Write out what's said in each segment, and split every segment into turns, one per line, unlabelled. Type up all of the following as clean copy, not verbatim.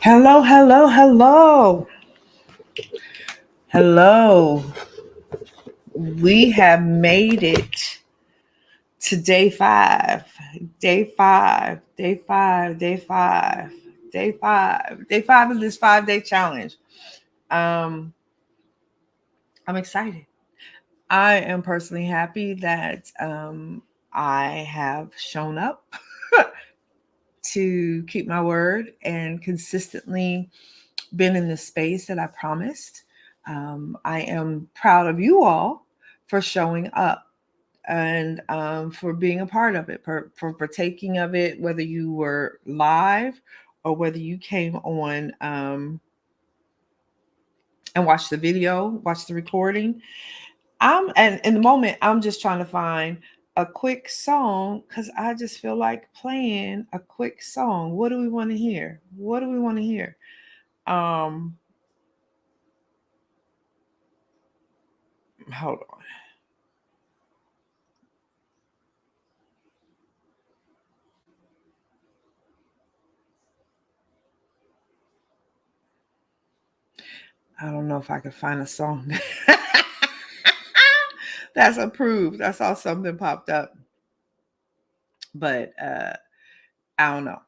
Hello, hello, hello. Hello. We have made it to day five. Day five. Day five. Day five. Day five. Day five of this 5 day challenge. Um, I'm excited. I am personally happy that I have shown up to keep my word and consistently been in the space that I promised. I am proud of you all for showing up and for being a part of it, for partaking of it, whether you were live or whether you came on and watched the video, watched the recording. And in the moment, I'm just trying to find a quick song because I just feel like playing a quick song. What do we want to hear? What do we want to hear? Um, Hold on. I don't know if I could find a song that's approved. I saw something popped up, but I don't know.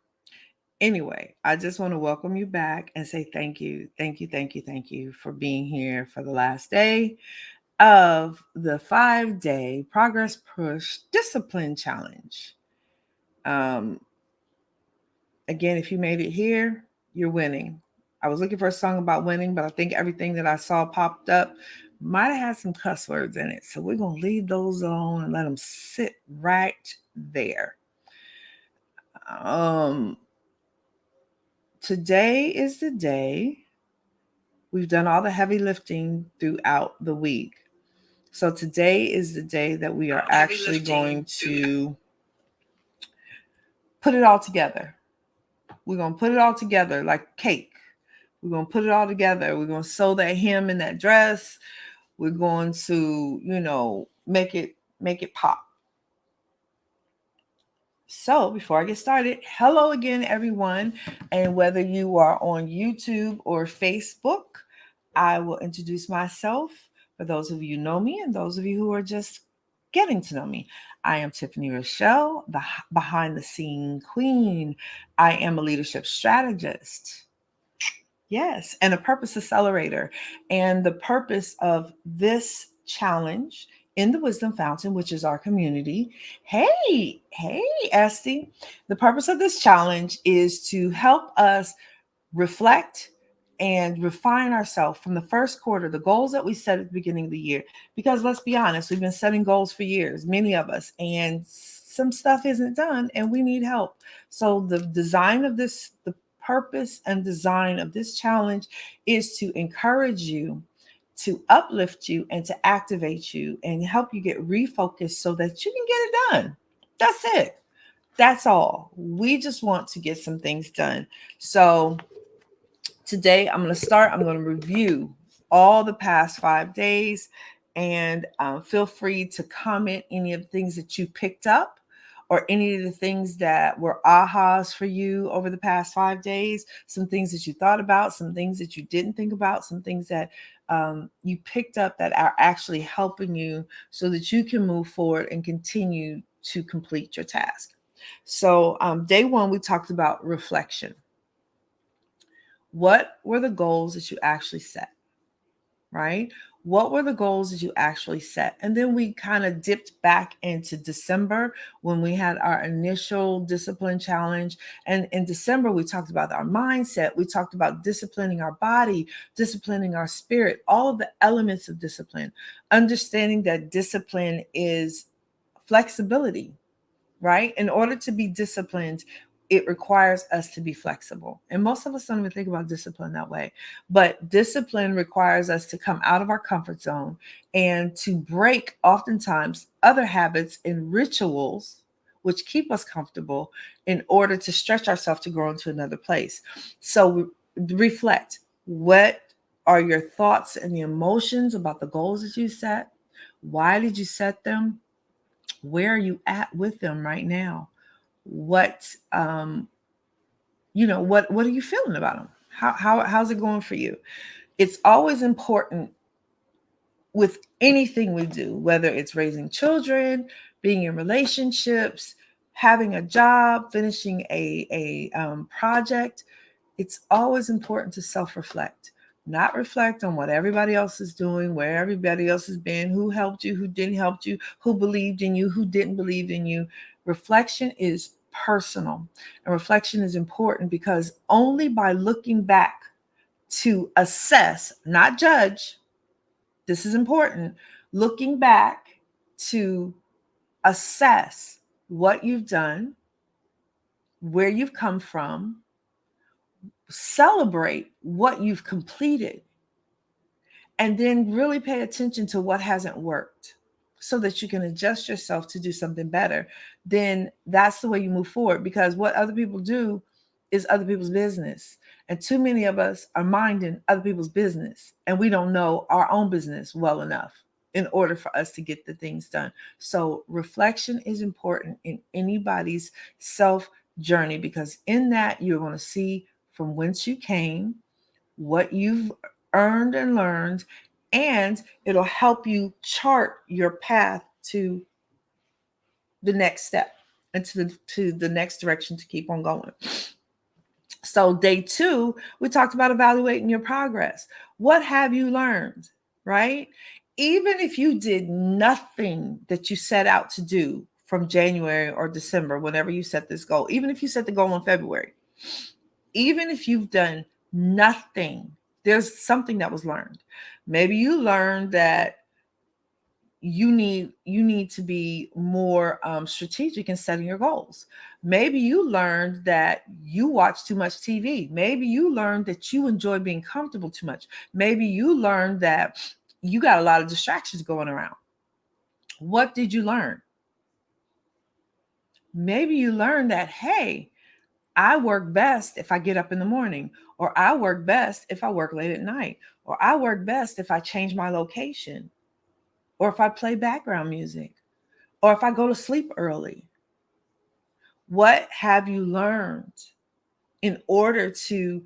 Anyway, I just want to welcome you back and say thank you, thank you, thank you, thank you for being here for the last day of the 5 day Progress Push Discipline Challenge. Um, Again, if you made it here, you're winning. I was looking for a song about winning, but I think everything that I saw popped up might have had some cuss words in it. So we're going to leave those alone and let them sit right there. Um, Today is the day. We've done all the heavy lifting throughout the week. So today is the day that we are actually going to put it all together. We're going to put it all together like cake. We're going to put it all together. We're going to sew that hem in that dress. We're going to, make it pop. So before I get started, hello again, everyone. And whether you are on YouTube or Facebook, I will introduce myself for those of you who know me and those of you who are just getting to know me. I am Tiffany Rochelle, the behind the scene queen. I am a leadership strategist. Yes, and a purpose accelerator. And the purpose of this challenge in the Wisdom Fountain, which is our community. Hey, Esty. The purpose of this challenge is to help us reflect and refine ourselves from the first quarter, the goals that we set at the beginning of the year. Because let's be honest, we've been setting goals for years, many of us, and some stuff isn't done and we need help. So the design of this, the purpose and design of this challenge is to encourage you, to uplift you, and to activate you and help you get refocused so that you can get it done. That's it. That's all. We just want to get some things done. So today I'm going to start. I'm going to review all the past 5 days and feel free to comment any of the things that you picked up or any of the things that were ahas for you over the past 5 days, some things that you thought about, some things that you didn't think about, some things that you picked up that are actually helping you so that you can move forward and continue to complete your task. So, day one, we talked about reflection. What were the goals that you actually set? Right? What were the goals that you actually set? And then we kind of dipped back into December when we had our initial discipline challenge. And in December, we talked about our mindset. We talked about disciplining our body, disciplining our spirit, all of the elements of discipline, understanding that discipline is flexibility, right? In order to be disciplined, it requires us to be flexible. And most of us don't even think about discipline that way. But discipline requires us to come out of our comfort zone and to break oftentimes other habits and rituals which keep us comfortable in order to stretch ourselves to grow into another place. So reflect. What are your thoughts and the emotions about the goals that you set? Why did you set them? Where are you at with them right now? What what are you feeling about them? How's it going for you? It's always important with anything we do, whether it's raising children, being in relationships, having a job, finishing a project. It's always important to self-reflect, not reflect on what everybody else is doing, where everybody else has been, who helped you, who didn't help you, who believed in you, who didn't believe in you. Reflection is personal, and reflection is important because only by looking back to assess, not judge, this is important, looking back to assess what you've done, where you've come from, celebrate what you've completed, and then really pay attention to what hasn't worked so that you can adjust yourself to do something better. Then that's the way you move forward, because what other people do is other people's business. And too many of us are minding other people's business, and we don't know our own business well enough in order for us to get the things done. So reflection is important in anybody's self journey, because in that you're going to see from whence you came, what you've earned and learned, and it'll help you chart your path to the next step and to the next direction to keep on going. So day 2, we talked about evaluating your progress. What have you learned, right? Even if you did nothing that you set out to do from January or December, whenever you set this goal, even if you set the goal in February, even if you've done nothing, there's something that was learned. Maybe you learned that you need to be more strategic in setting your goals. Maybe you learned that you watch too much TV. Maybe you learned that you enjoy being comfortable too much. Maybe you learned that you got a lot of distractions going around. What did you learn? Maybe you learned that, hey, I work best if I get up in the morning, or I work best if I work late at night, or I work best if I change my location, or if I play background music, or if I go to sleep early. What have you learned in order to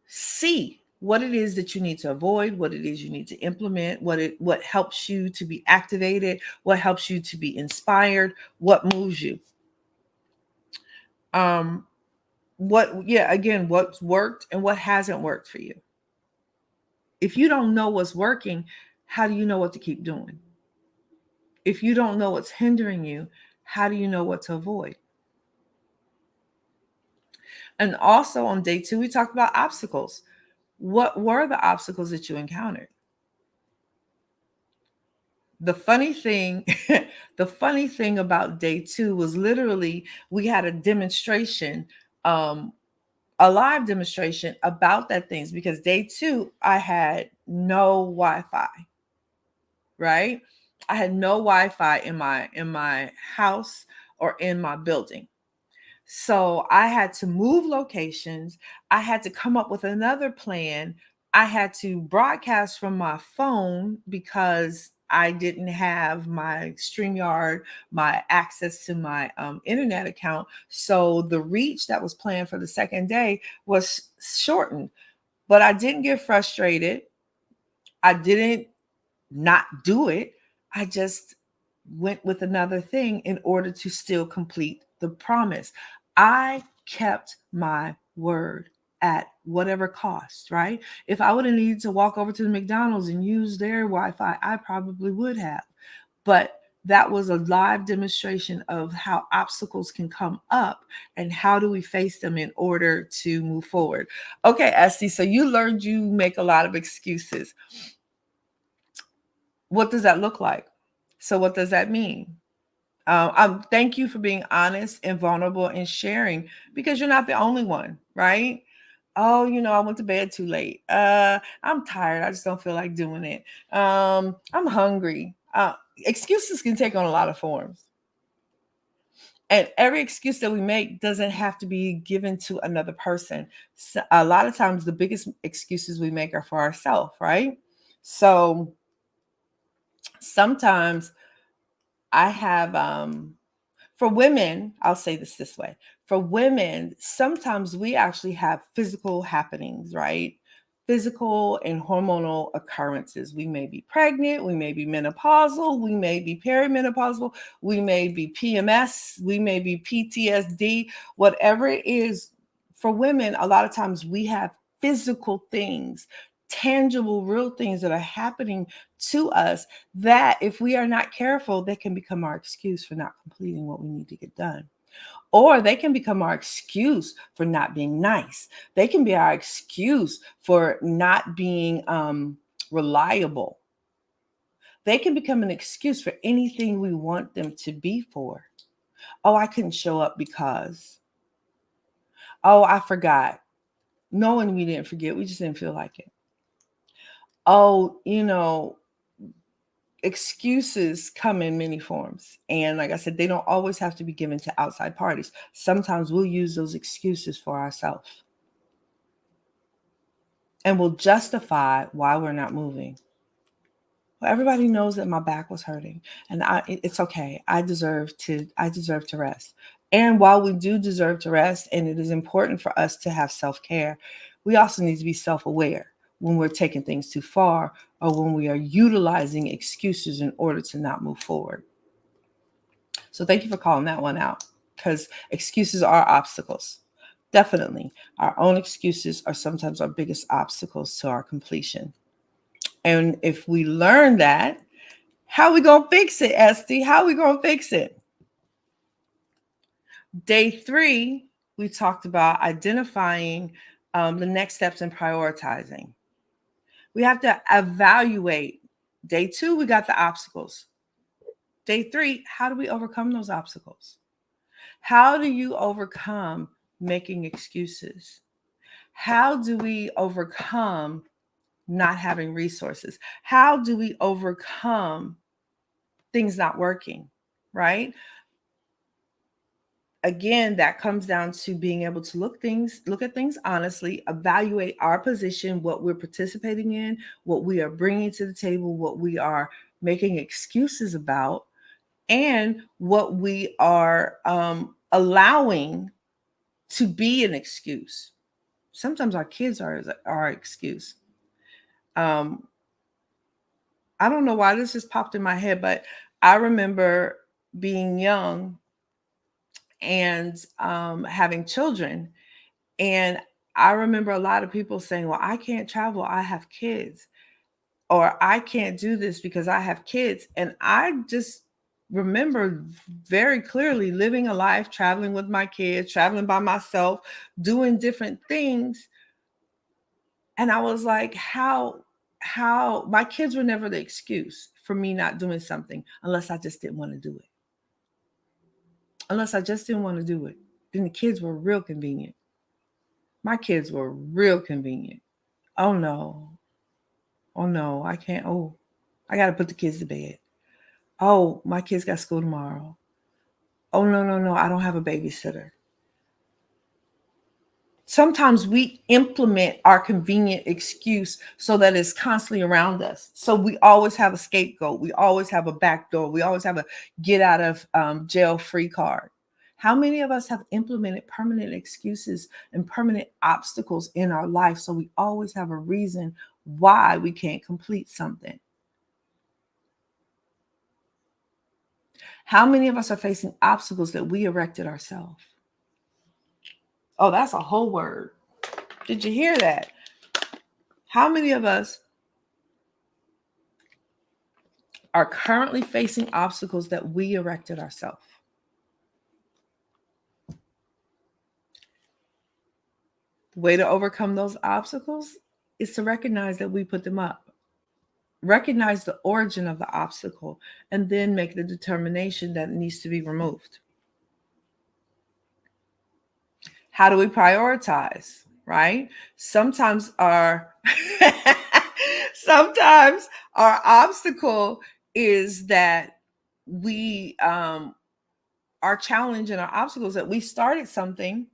see what it is that you need to avoid, what it is you need to implement, what helps you to be activated, what helps you to be inspired, what moves you? Um, what's worked and what hasn't worked for you. If you don't know what's working, how do you know what to keep doing? If you don't know what's hindering you, how do you know what to avoid? And also on day 2, we talked about obstacles. What were the obstacles that you encountered? The funny thing, the funny thing about day 2 was literally we had a demonstration, um, a live demonstration about that things, because day 2 I had no Wi-Fi, right? I had no Wi-Fi in my house or in my building. So I had to move locations. I had to come up with another plan. I had to broadcast from my phone because I didn't have my StreamYard, my access to my internet account. So the reach that was planned for the second day was shortened. But I didn't get frustrated. I didn't not do it. I just went with another thing in order to still complete the promise. I kept my word at whatever cost, right? If I would have needed to walk over to the McDonald's and use their Wi-Fi, I probably would have. But that was a live demonstration of how obstacles can come up and how do we face them in order to move forward. Okay, Esty, so you learned you make a lot of excuses. What does that look like? So what does that mean? Thank you for being honest and vulnerable and sharing, because you're not the only one, right? Oh, I went to bed too late. I'm tired. I just don't feel like doing it. I'm hungry. Excuses can take on a lot of forms. And every excuse that we make doesn't have to be given to another person. So a lot of times, the biggest excuses we make are for ourselves, right? So sometimes I have For women, I'll say this way. For women, sometimes we actually have physical happenings, right? Physical and hormonal occurrences. We may be pregnant, we may be menopausal, we may be perimenopausal, we may be PMS, we may be PTSD, whatever it is. For women, a lot of times we have physical things, tangible, real things that are happening to us that, if we are not careful, they can become our excuse for not completing what we need to get done. Or they can become our excuse for not being nice. They can be our excuse for not being reliable. They can become an excuse for anything we want them to be for. Oh, I couldn't show up because. Oh, I forgot. Knowing we didn't forget, we just didn't feel like it. Oh, excuses come in many forms. And like I said, they don't always have to be given to outside parties. Sometimes we'll use those excuses for ourselves. And we'll justify why we're not moving. Well, everybody knows that my back was hurting, and it's okay. I deserve to rest. And while we do deserve to rest, and it is important for us to have self-care, we also need to be self-aware when we're taking things too far or when we are utilizing excuses in order to not move forward. So thank you for calling that one out, because excuses are obstacles. Definitely. Our own excuses are sometimes our biggest obstacles to our completion. And if we learn that, how we going to fix it, Esty? How we going to fix it? Day 3, we talked about identifying the next steps in prioritizing. We have to evaluate. Day 2, we got the obstacles. Day 3, how do we overcome those obstacles? How do you overcome making excuses? How do we overcome not having resources? How do we overcome things not working, right? Again, that comes down to being able to look at things honestly, evaluate our position, what we're participating in, what we are bringing to the table, what we are making excuses about, and what we are allowing to be an excuse. Sometimes our kids are our excuse. I don't know why this just popped in my head, but I remember being young and having children. And I remember a lot of people saying, well, I can't travel, I have kids. Or I can't do this because I have kids. And I just remember very clearly living a life, traveling with my kids, traveling by myself, doing different things. And I was like, how my kids were never the excuse for me not doing something unless I just didn't want to do it. Unless I just didn't want to do it. Then the kids were real convenient. My kids were real convenient. Oh no. Oh no, I can't. Oh, I got to put the kids to bed. Oh, my kids got school tomorrow. Oh, no, I don't have a babysitter. Sometimes we implement our convenient excuse so that it's constantly around us. So we always have a scapegoat. We always have a back door. We always have a get out of jail free card. How many of us have implemented permanent excuses and permanent obstacles in our life so we always have a reason why we can't complete something? How many of us are facing obstacles that we erected ourselves? Oh, that's a whole word. Did you hear that? How many of us are currently facing obstacles that we erected ourselves? The way to overcome those obstacles is to recognize that we put them up. Recognize the origin of the obstacle and then make the determination that it needs to be removed. How do we prioritize, right? Sometimes our sometimes our obstacle is that we our challenge and our obstacles that we started something,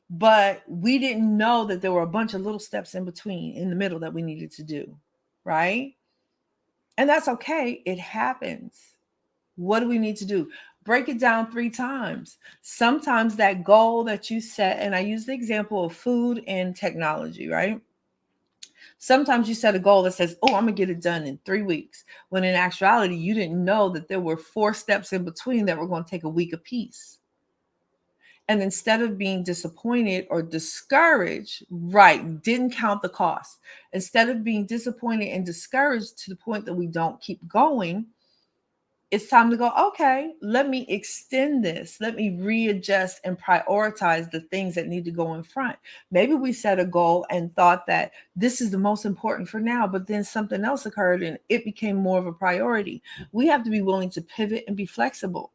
but we didn't know that there were a bunch of little steps in between, in the middle, that we needed to do, right? And that's okay. It happens. What do we need to do? Break it down 3 times. Sometimes that goal that you set, and I use the example of food and technology, right? Sometimes you set a goal that says, oh, I'm going to get it done in 3 weeks. When in actuality, you didn't know that there were 4 steps in between that were going to take a week apiece. And instead of being disappointed or discouraged, right, didn't count the cost. Instead of being disappointed and discouraged to the point that we don't keep going, it's time to go, okay, let me extend this. Let me readjust and prioritize the things that need to go in front. Maybe we set a goal and thought that this is the most important for now, but then something else occurred and it became more of a priority. We have to be willing to pivot and be flexible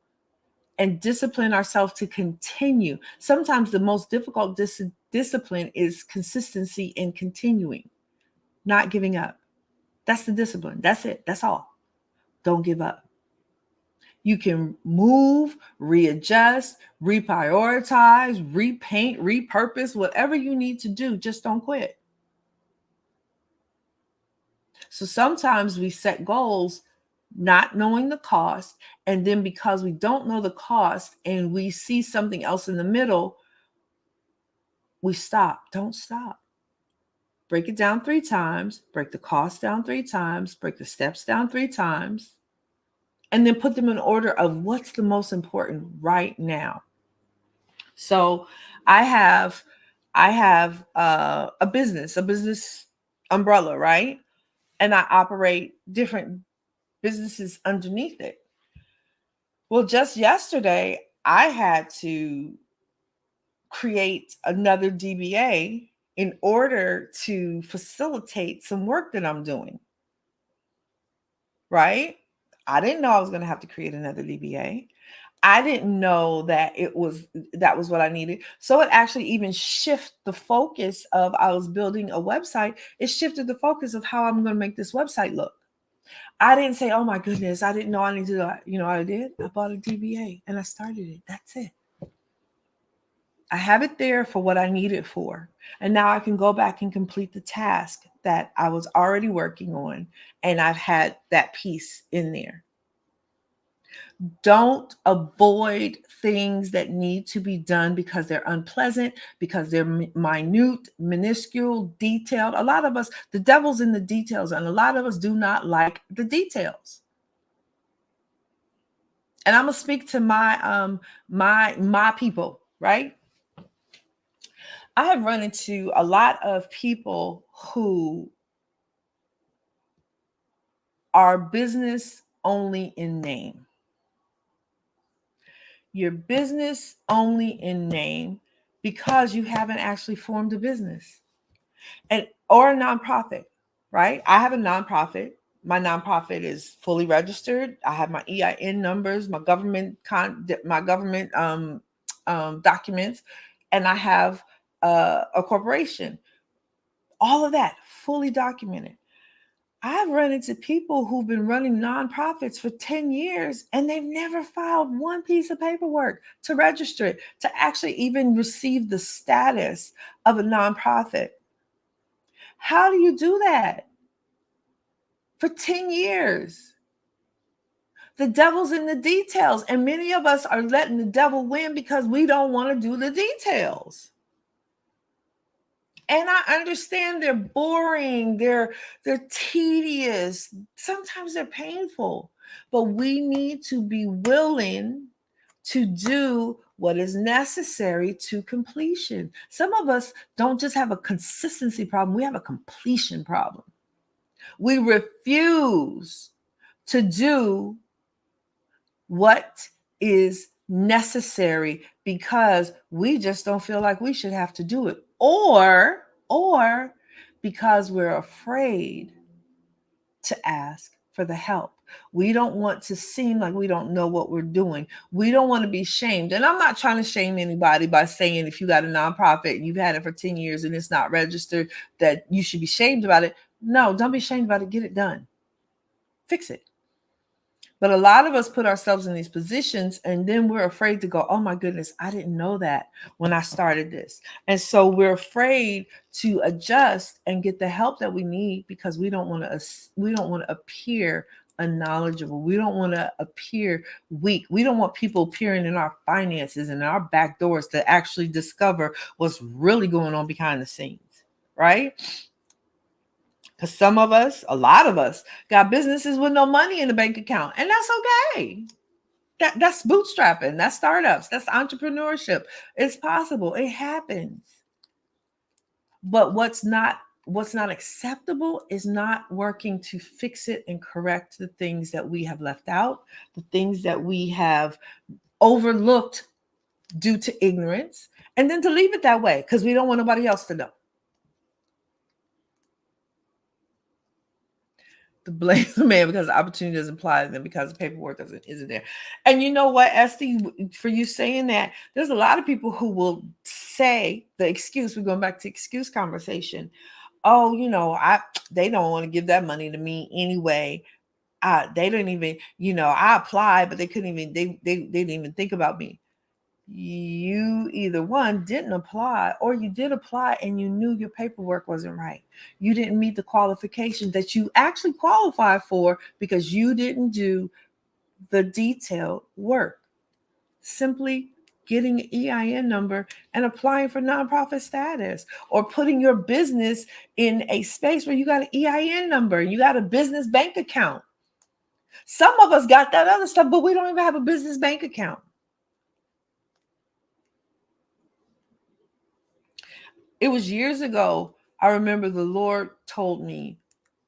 and discipline ourselves to continue. Sometimes the most difficult discipline is consistency in continuing, not giving up. That's the discipline. That's it. That's all. Don't give up. You can move, readjust, reprioritize, repaint, repurpose, whatever you need to do. Just don't quit. So sometimes we set goals not knowing the cost. And then because we don't know the cost and we see something else in the middle, we stop. Don't stop. Break it down 3 times, break the cost down 3 times, break the steps down 3 times, and then put them in order of what's the most important right now. So I have a business umbrella, right? And I operate different businesses underneath it. Well, just yesterday, I had to create another DBA in order to facilitate some work that I'm doing, right? I didn't know I was going to have to create another DBA. I didn't know that that was what I needed. So it actually even shifted the focus of I was building a website. It shifted the focus of how I'm going to make this website look. I didn't say, oh my goodness, I didn't know I needed to do that. You know what I did? I bought a DBA and I started it. That's it. I have it there for what I need it for. And now I can go back and complete the task that I was already working on. And I've had that piece in there. Don't avoid things that need to be done because they're unpleasant, because they're minute, minuscule, detailed. A lot of us, the devil's in the details, and a lot of us do not like the details. And I'm gonna speak to my people, right? I have run into a lot of people who are business only in name. You're business only in name because you haven't actually formed a business or a nonprofit, right? I have a nonprofit. My nonprofit is fully registered. I have my EIN numbers, my government documents, and I have a corporation. All of that fully documented. I've run into people who've been running nonprofits for 10 years and they've never filed one piece of paperwork to register it, to actually even receive the status of a nonprofit. How do you do that? For 10 years. The devil's in the details, and many of us are letting the devil win because we don't want to do the details. And I understand they're boring, they're tedious, sometimes they're painful, but we need to be willing to do what is necessary to completion. Some of us don't just have a consistency problem, we have a completion problem. We refuse to do what is necessary because we just don't feel like we should have to do it, or because we're afraid to ask for the help. We don't want to seem like we don't know what we're doing. We don't want to be shamed. And I'm not trying to shame anybody by saying if you got a nonprofit and you've had it for 10 years and it's not registered, that you should be shamed about it. No, don't be shamed about it. Get it done. Fix it. But a lot of us put ourselves in these positions and then we're afraid to go, oh my goodness, I didn't know that when I started this. And so we're afraid to adjust and get the help that we need because we don't want to appear unknowledgeable. We don't want to appear weak. We don't want people peering in our finances and our back doors to actually discover what's really going on behind the scenes, right? Because some of us, a lot of us, got businesses with no money in the bank account, and that's okay. That's bootstrapping, that's startups, that's entrepreneurship. It's possible, it happens. But what's not acceptable is not working to fix it and correct the things that we have left out, the things that we have overlooked due to ignorance, and then to leave it that way because we don't want nobody else to know. To blame the man because the opportunity doesn't apply to them because the paperwork isn't there. And you know what, Esty, for you saying that, there's a lot of people who will say the excuse. We're going back to excuse conversation. Oh, they don't want to give that money to me anyway. They didn't even, I applied, but they couldn't even, they didn't even think about me. You either one didn't apply or you did apply and you knew your paperwork wasn't right. You didn't meet the qualifications that you actually qualified for because you didn't do the detailed work. Simply getting an EIN number and applying for nonprofit status, or putting your business in a space where you got an EIN number, you got a business bank account. Some of us got that other stuff, but we don't even have a business bank account. It was years ago. I remember the Lord told me,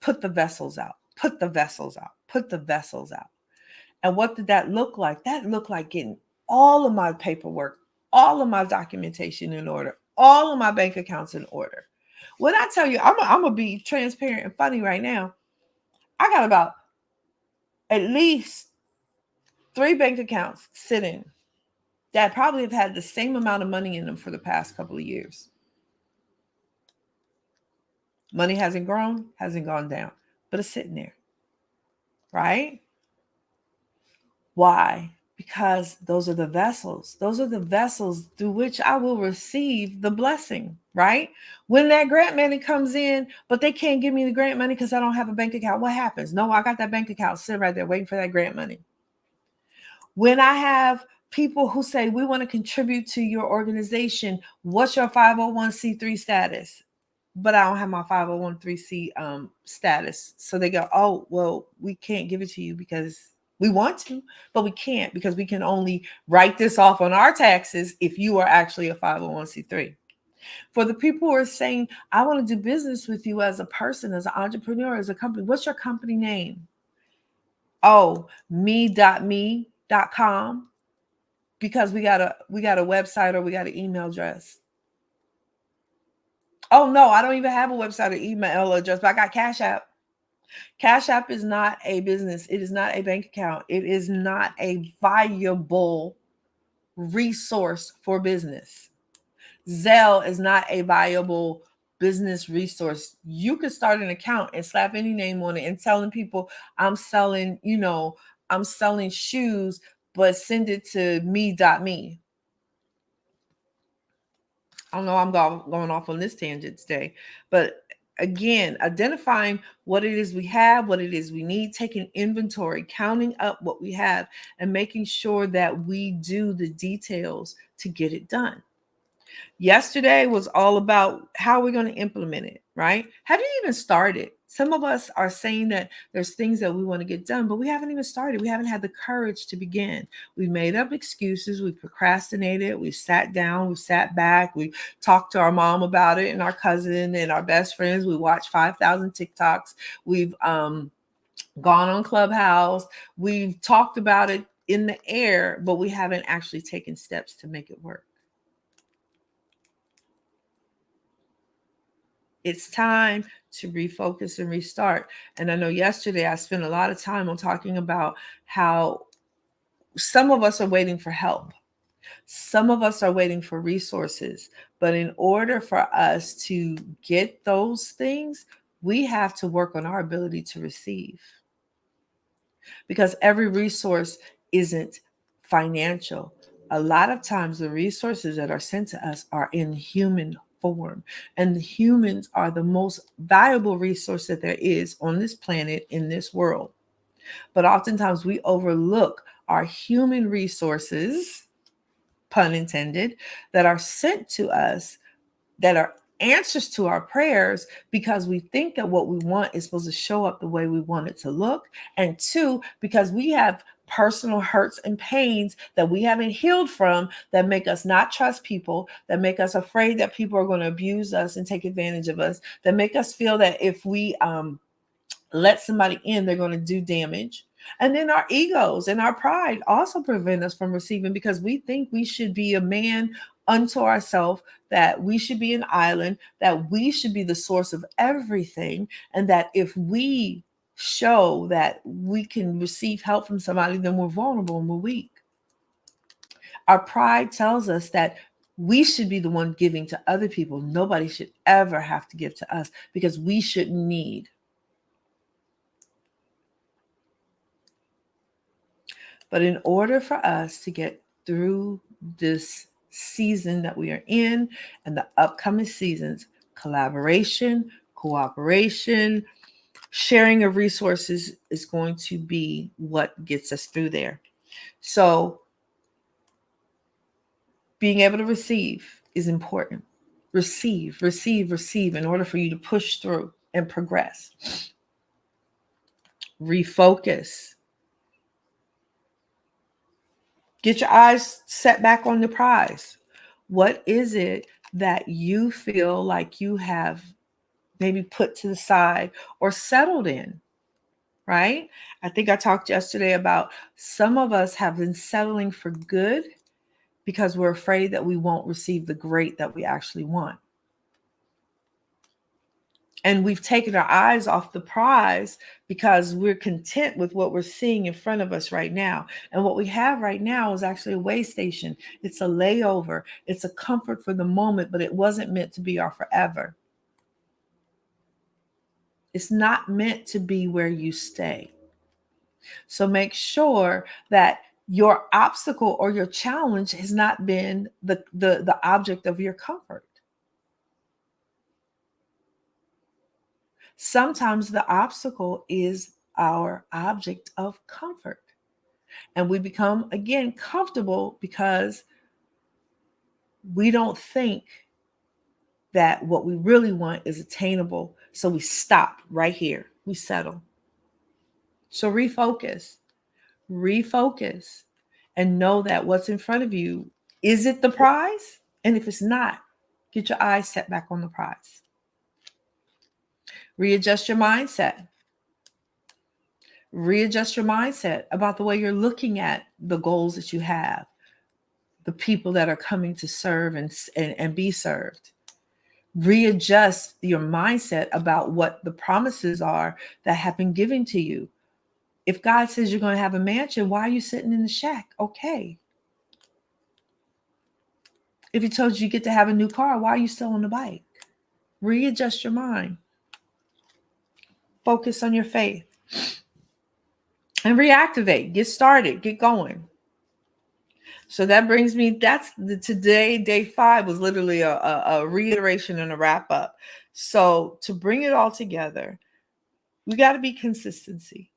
put the vessels out, put the vessels out, put the vessels out. And what did that look like? That looked like getting all of my paperwork, all of my documentation in order, all of my bank accounts in order. When I tell you, I'm going to be transparent and funny right now. I got about at least 3 bank accounts sitting that probably have had the same amount of money in them for the past couple of years. Money hasn't grown, hasn't gone down, but it's sitting there, right? Why? Because those are the vessels. Those are the vessels through which I will receive the blessing, right? When that grant money comes in, but they can't give me the grant money because I don't have a bank account, what happens? No, I got that bank account sitting right there waiting for that grant money. When I have people who say, we want to contribute to your organization, what's your 501c3 status? But I don't have my 501c status. So they go, oh, well, we can't give it to you because we want to, but we can't because we can only write this off on our taxes if you are actually a 501c3. For the people who are saying, I want to do business with you as a person, as an entrepreneur, as a company, what's your company name? Oh, me.me.com, because we got a website or we got an email address. Oh no, I don't even have a website or email address, but I got Cash App. Cash App is not a business. It is not a bank account. It is not a viable resource for business. Zelle is not a viable business resource. You could start an account and slap any name on it and telling people I'm selling shoes, but send it to me.me. I don't know, I'm going off on this tangent today, but again, identifying what it is we have, what it is we need, taking inventory, counting up what we have, and making sure that we do the details to get it done. Yesterday was all about how we're going to implement it, right? Have you even started? Some of us are saying that there's things that we want to get done, but we haven't even started. We haven't had the courage to begin. We've made up excuses. We've procrastinated. We've sat down. We've sat back. We talked to our mom about it and our cousin and our best friends. We watched 5,000 TikToks. We've gone on Clubhouse. We've talked about it in the air, but we haven't actually taken steps to make it work. It's time to refocus and restart. And I know yesterday I spent a lot of time on talking about how some of us are waiting for help. Some of us are waiting for resources. But in order for us to get those things, we have to work on our ability to receive. Because every resource isn't financial. A lot of times the resources that are sent to us are in human form. And the humans are the most valuable resource that there is on this planet, in this world. But oftentimes we overlook our human resources, pun intended, that are sent to us, that are answers to our prayers, because we think that what we want is supposed to show up the way we want it to look. And two, because we have personal hurts and pains that we haven't healed from, that make us not trust people, that make us afraid that people are going to abuse us and take advantage of us, that make us feel that if we let somebody in, they're going to do damage. And then our egos and our pride also prevent us from receiving, because we think we should be a man unto ourselves, that we should be an island, that we should be the source of everything, and that if we show that we can receive help from somebody, then we're vulnerable and we're weak. Our pride tells us that we should be the one giving to other people. Nobody should ever have to give to us, because we shouldn't need. But in order for us to get through this season that we are in and the upcoming seasons, collaboration, cooperation, sharing of resources is going to be what gets us through there. So being able to receive is important. Receive, receive, receive in order for you to push through and progress. Refocus. Get your eyes set back on the prize. What is it that you feel like you have maybe put to the side or settled in, right? I think I talked yesterday about some of us have been settling for good because we're afraid that we won't receive the great that we actually want. And we've taken our eyes off the prize because we're content with what we're seeing in front of us right now. And what we have right now is actually a way station. It's a layover. It's a comfort for the moment, but it wasn't meant to be our forever. It's not meant to be where you stay. So make sure that your obstacle or your challenge has not been the object of your comfort. Sometimes the obstacle is our object of comfort. And we become, again, comfortable because we don't think that what we really want is attainable. So we stop right here. We settle. So refocus, and know that what's in front of you, is it the prize? And if it's not, get your eyes set back on the prize. Readjust your mindset. Readjust your mindset about the way you're looking at the goals that you have, the people that are coming to serve and be served. Readjust your mindset about what the promises are that have been given to you. If God says you're going to have a mansion, why are you sitting in the shack? Okay. If he told you get to have a new car, why are you still on the bike? Readjust your mind. Focus on your faith. And reactivate. Get started. Get going. So that brings me, today, day 5 was literally a reiteration and a wrap up. So to bring it all together, we got to be consistent.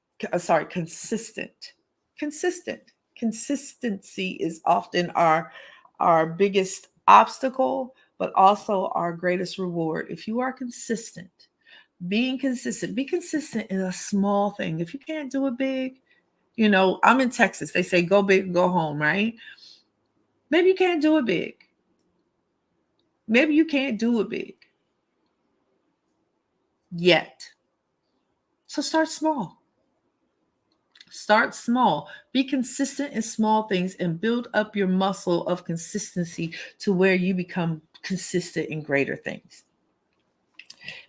Consistency is often our biggest obstacle, but also our greatest reward. If you are consistent, be consistent in a small thing. If you can't do it big, I'm in Texas. They say go big, go home, right? Maybe you can't do it big. Maybe you can't do it big yet. So start small. Start small. Be consistent in small things and build up your muscle of consistency to where you become consistent in greater things.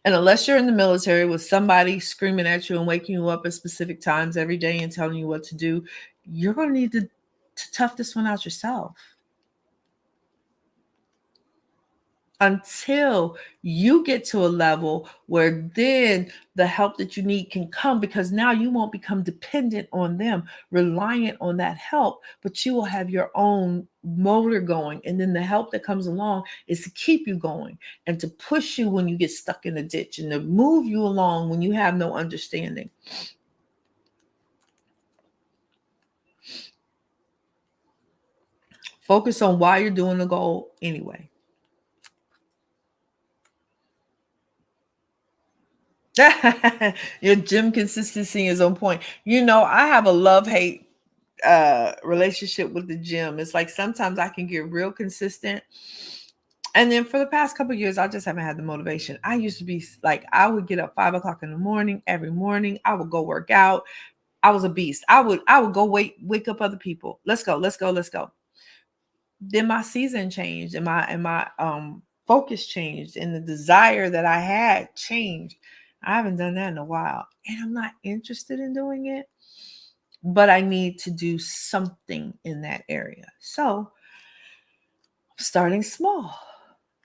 And unless you're in the military with somebody screaming at you and waking you up at specific times every day and telling you what to do, you're going to need to tough this one out yourself. Until you get to a level where then the help that you need can come, because now you won't become dependent on them, reliant on that help, but you will have your own motor going. And then the help that comes along is to keep you going and to push you when you get stuck in a ditch and to move you along when you have no understanding. Focus on why you're doing the goal anyway. Your gym consistency is on point. I have a love-hate relationship with the gym. It's like sometimes I can get real consistent. And then for the past couple of years, I just haven't had the motivation. I used to be like, I would get up 5 o'clock in the morning every morning. I would go work out. I was a beast. I would go wake up other people. Let's go, let's go, let's go. Then my season changed and my focus changed and the desire that I had changed. I haven't done that in a while. And I'm not interested in doing it, but I need to do something in that area. So starting small.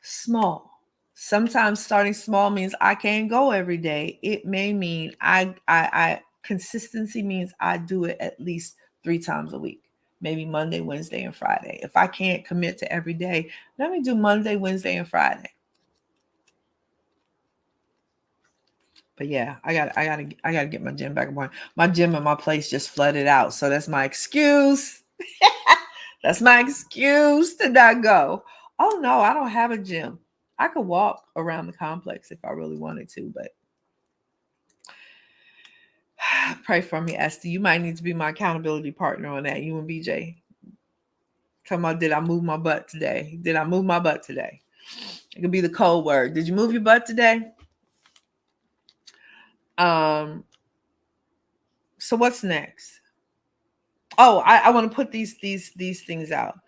Small. Sometimes starting small means I can't go every day. It may mean I consistency means I do it at least 3 times a week, maybe Monday, Wednesday, and Friday. If I can't commit to every day, let me do Monday, Wednesday, and Friday. But yeah, I gotta get my gym back on. My gym at my place just flooded out, so that's my excuse. That's my excuse to not go. Oh no, I don't have a gym. I could walk around the complex if I really wanted to, but pray for me, Esther. You might need to be my accountability partner on that. You and BJ. Talking about, did I move my butt today? Did I move my butt today? It could be the code word. Did you move your butt today? So what's next? Oh, I want to put these things out.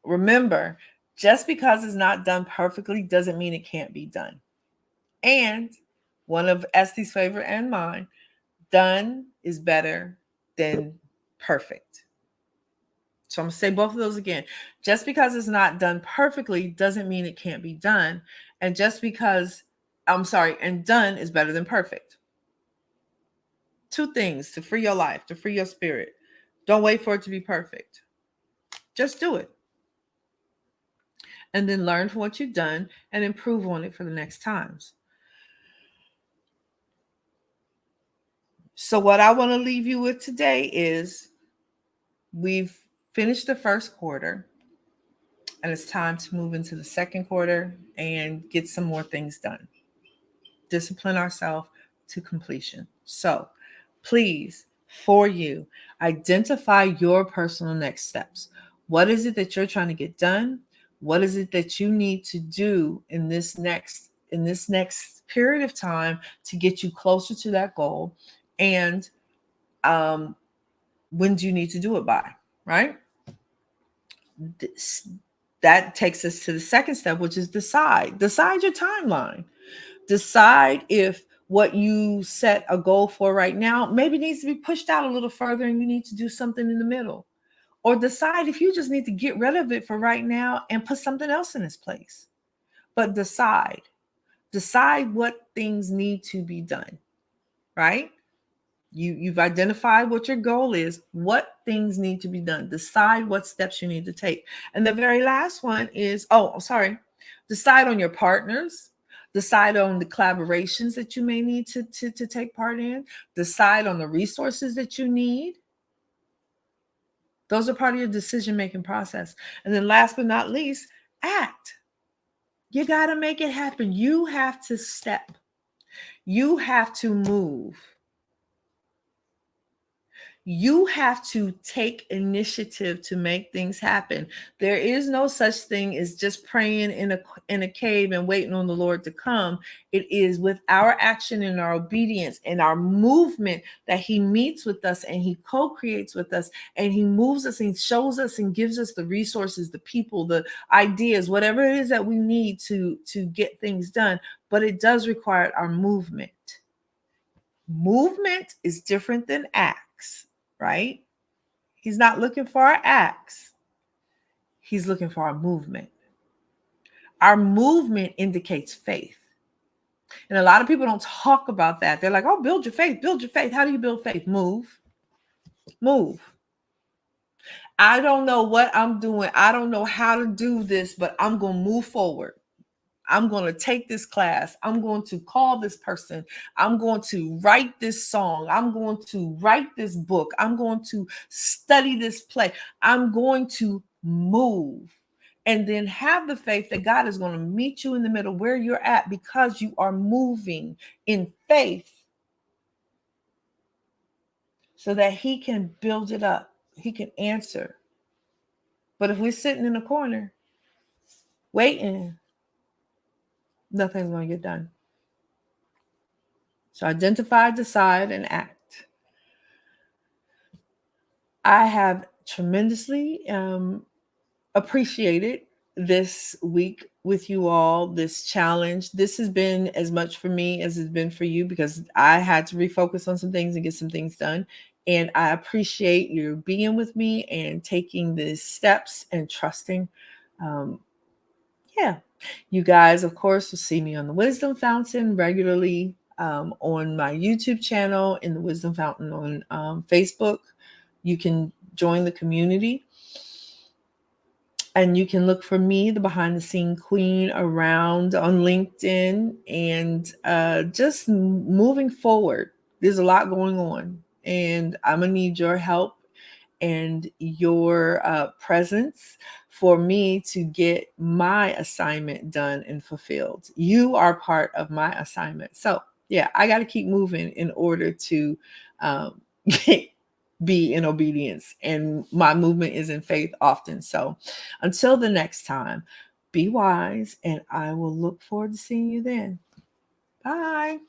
Remember, just because it's not done perfectly doesn't mean it can't be done. And one of Estie's favorite and mine, done is better than perfect. So I'm going to say both of those again. Just because it's not done perfectly doesn't mean it can't be done. And and done is better than perfect. 2 things to free your life, to free your spirit. Don't wait for it to be perfect. Just do it. And then learn from what you've done and improve on it for the next times. So what I want to leave you with today is we've finished the first quarter and it's time to move into the second quarter and get some more things done. Discipline ourselves to completion. So please, for you, identify your personal next steps. What is it that you're trying to get done? What is it that you need to do in this next period of time to get you closer to that goal? And when do you need to do it by? Right? That takes us to the second step, which is decide your timeline. Decide if what you set a goal for right now maybe needs to be pushed out a little further and you need to do something in the middle. Or decide if you just need to get rid of it for right now and put something else in its place. But decide what things need to be done, right? You've identified what your goal is, what things need to be done. Decide what steps you need to take. And the very last one is, decide on your partners. Decide on the collaborations that you may need to take part in. Decide on the resources that you need. Those are part of your decision-making process. And then last but not least, act. You got to make it happen. You have to step. You have to move. You have to take initiative to make things happen. There is no such thing as just praying in a cave and waiting on the Lord to come. It is with our action and our obedience and our movement that he meets with us and he co-creates with us and he moves us and shows us and gives us the resources, the people, the ideas, whatever it is that we need to get things done. But it does require our movement. Movement is different than acts. Right? He's not looking for our acts. He's looking for our movement. Our movement indicates faith. And a lot of people don't talk about that. They're like, oh, build your faith, build your faith. How do you build faith? Move. Move. I don't know what I'm doing. I don't know how to do this, but I'm going to move forward. I'm going to take this class. I'm going to call this person. I'm going to write this song. I'm going to write this book. I'm going to study this play. I'm going to move. And then have the faith that God is going to meet you in the middle where you're at because you are moving in faith so that He can build it up. He can answer. But if we're sitting in a corner waiting, nothing's going to get done. So identify, decide, and act. I have tremendously appreciated this week with you all, this challenge. This has been as much for me as it's been for you because I had to refocus on some things and get some things done. And I appreciate you being with me and taking the steps and trusting. Yeah, you guys, of course, will see me on the Wisdom Fountain regularly, on my YouTube channel, in the Wisdom Fountain on Facebook. You can join the community. And you can look for me, the behind the scene queen, around on LinkedIn. And just moving forward, there's a lot going on. And I'm going to need your help and your presence for me to get my assignment done and fulfilled. You are part of my assignment. So, yeah, I got to keep moving in order to um, be in obedience. And my movement is in faith often. So, until the next time, be wise, and I will look forward to seeing you then. Bye.